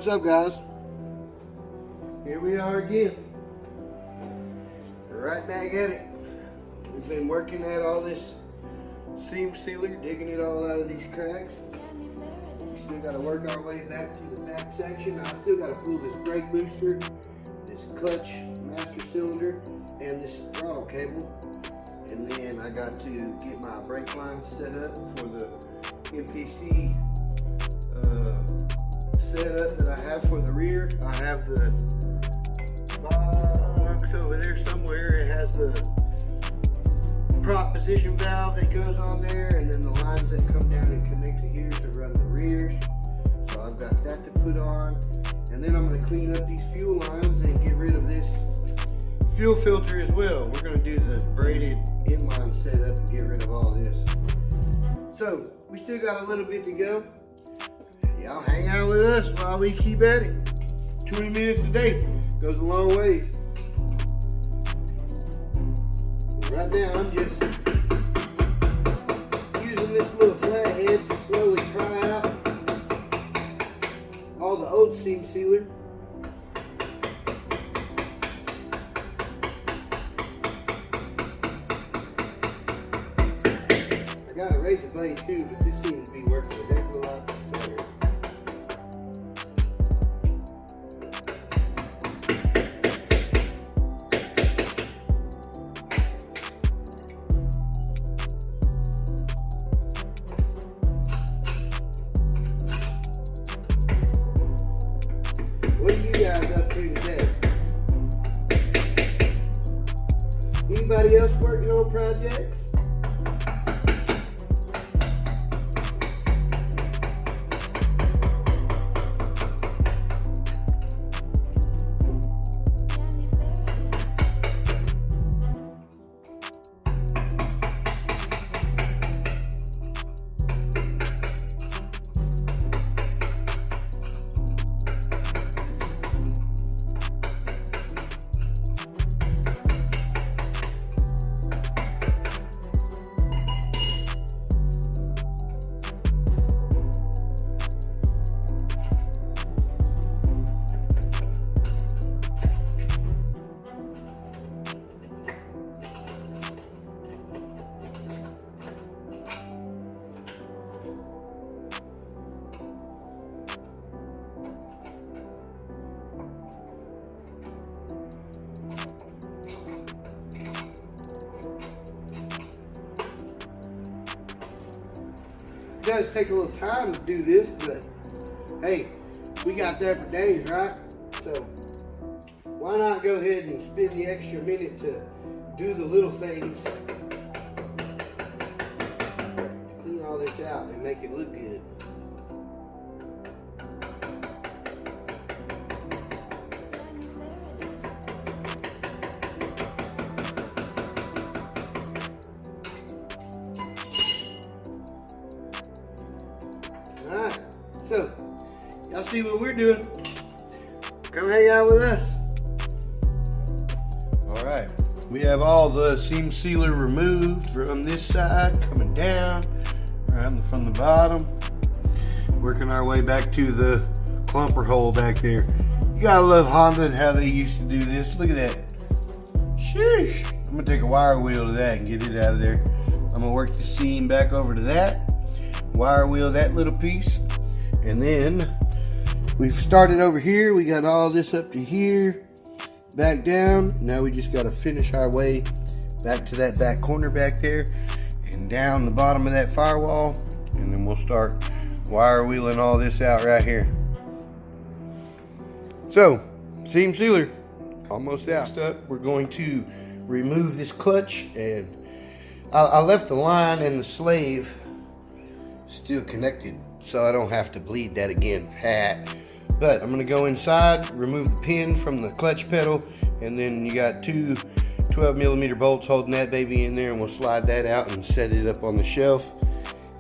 what's up, guys? Here we are again. Right back at it. We've been working at all this seam sealer, digging it all out of these cracks. We still got to work our way back to the back section. I still got to pull this brake booster, this clutch master cylinder, and this throttle cable. And then I got to get my brake line set up for the MPC setup that I have for the rear. I have the box over there somewhere. It has the prop position valve that goes on there, and then the lines that come down and connect to here to run the rears. So I've got that to put on, and then I'm going to clean up these fuel lines and get rid of this fuel filter as well. We're going to do the braided inline setup and get rid of all this. So we still got a little bit to go. Y'all hang out with us while we keep at it. 20 minutes a day goes a long ways. Right now I'm just using this little flathead to slowly pry out all the old seam sealer. I got a razor blade too, but this seems to be working a heck of a lot better. What are you guys up to today? Anybody else working on projects? It does take a little time to do this, but hey, we got that for days, right? So why not go ahead and spend the extra minute to do the little things to clean all this out and make it look good. Alright, so y'all see what we're doing. Come hang out with us. Alright, we have all the seam sealer removed from this side, coming down around from the bottom, working our way back to the clumper hole back there. You gotta love Honda and how they used to do this. Look at that. Sheesh. I'm gonna take a wire wheel to that and get it out of there. I'm gonna work the seam back over to that. Wire wheel that little piece, and then we've started over here. We got all this up to here, back down. Now we just got to finish our way back to that back corner back there and down the bottom of that firewall, and then we'll start wire wheeling all this out right here. So seam sealer almost out. Next up, we're going to remove this clutch, and I left the line and the slave still connected so I don't have to bleed that again. But I'm gonna go inside, remove the pin from the clutch pedal, and then you got two 12mm bolts holding that baby in there, and we'll slide that out and set it up on the shelf.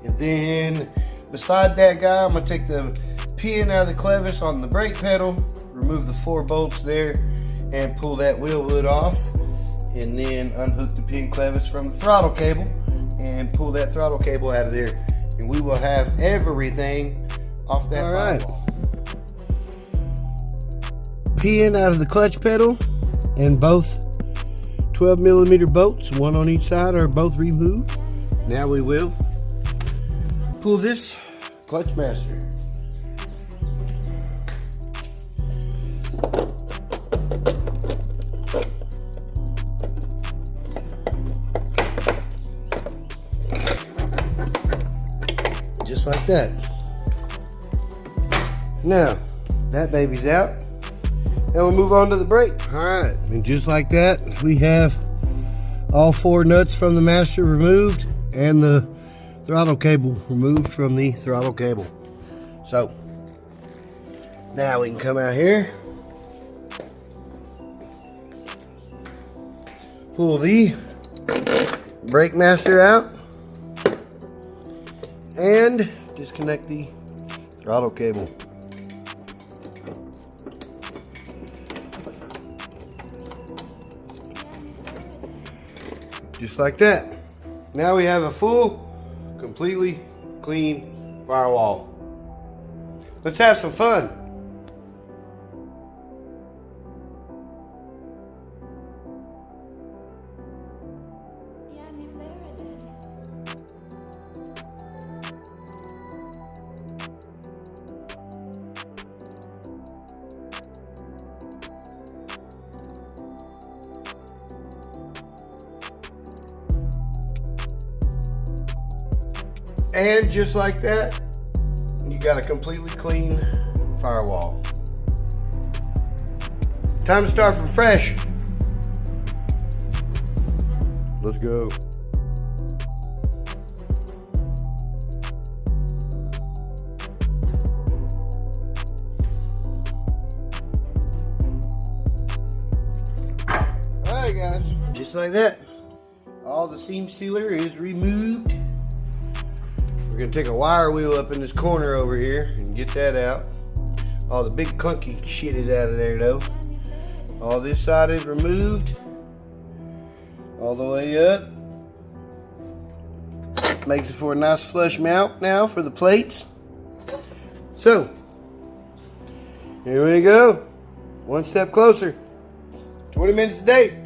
And then beside that guy, I'm gonna take the pin out of the clevis on the brake pedal, remove the 4 bolts there, and pull that wheel hood off, and then unhook the pin clevis from the throttle cable and pull that throttle cable out of there, and we will have everything off that firewall. pin out of the clutch pedal, and both 12mm bolts, one on each side, are both removed. Now we will pull this clutch master. Just like that. Now, that baby's out. Now we'll move on to the brake. Alright, and just like that, we have all 4 nuts from the master removed and the throttle cable removed from the throttle cable. So, now we can come out here, pull the brake master out, and disconnect the throttle cable. Just like that. Now we have a full, completely clean firewall. Let's have some fun. And just like that, you got a completely clean firewall. Time to start from fresh. Let's go. Alright guys, just like that, all the seam sealer is removed. We're gonna take a wire wheel up in this corner over here and get that out. All the big clunky shit is out of there though. All this side is removed. All the way up. Makes it for a nice flush mount now for the plates. So, here we go. One step closer. 20 minutes a day.